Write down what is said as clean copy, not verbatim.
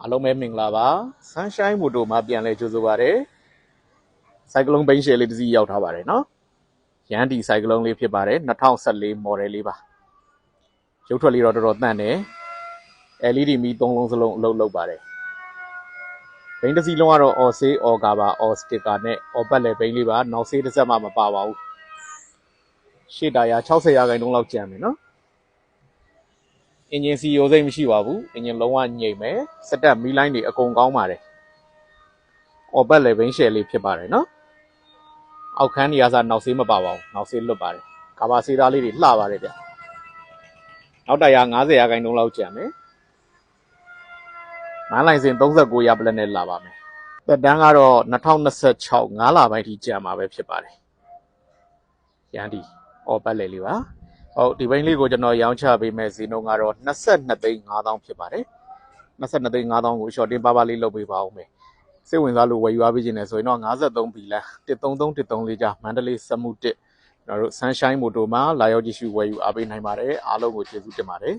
အားလုံးပဲမင်္ဂလာပါ Sunshine Moto မှာပြန်လဲကြိုးဆိုပါတယ်ဆိုင်ကလုန်းဘိန်းရှယ်လေးတစ်စီးရောက်ထားပါတယ်နော်ရန်ဒီဆိုင်ကလုန်းလေးဖြစ်ပါတယ်2014 model လေးပါရုပ်ထွက်လေးတော့တော်တော်တန့်တယ် LED မီး3လုံးစလုံးအလုပ်လုပ်ပါတယ်ဘိန်းတစ်စီးလုံးကတော့ all sale all cover all sticker နဲ့ all ပတ်လဲဘိန်းလေးပါနောက်ဆေးတစ်စက်မှမပါပါဘူးရှေ့တာယာ60ရာခိုင်နှုန်းလောက်ကျန်မယ်နော်အင်ဂျင်စီရိုစိတ်မရှိပါဘူးအင်ဂျင်လုံးဝညိမ့်မယ်စက်တက်မီးလိုင်းတွေအကုန်ကောင်းပါတယ်အော်ဘတ်လည်းဘိန်းရှယ်လေးဖြစ်ပါတယ်နော်အောက်ခန်းနေရာစားနောက်ဆေးမပါပါဘူးနောက်ဆေးလွတ်ပါတယ်ကာဘာဆေးသားလေးတွေလှပါတယ်ဗျနောက်တရာ90ရာခိုင်နှုန်းလောက်ကျန်မယ်မန်းလိုင်စင်39ရာပလက်နဲ့လာပါမယ်သက်တမ်းကတော့2026 9လပိုင်းထိကျန်မှာပဲဖြစ်ပါတယ်ရန်ဒီအော်ဘတ်လေးလေးပါဟုတ်ဒီဘိန်းလေးကိုကျွန်တော်ရောင်းချပေးမယ်ဈေးနှုန်းကတော့22သိန်း5000ဖြစ်ပါတယ်22သိန်း5000ကို short တင်ပါပါလေးလုပ်ပေးပါဦးမယ်စိတ်ဝင်စားလို့ဝယ်ယူအားပေးခြင်းနဲ့ဆိုရင်တော့53ဘီလန်133 ကြားမန္တလေးစက်မှု1ကျွန်တော်တို့ Sunshine Moto မှာလာရောက်ကြည့်ရှုဝယ်ယူအားပေးနိုင်ပါတယ်အားလုံးကိုကျေးဇူးတင်ပါတယ်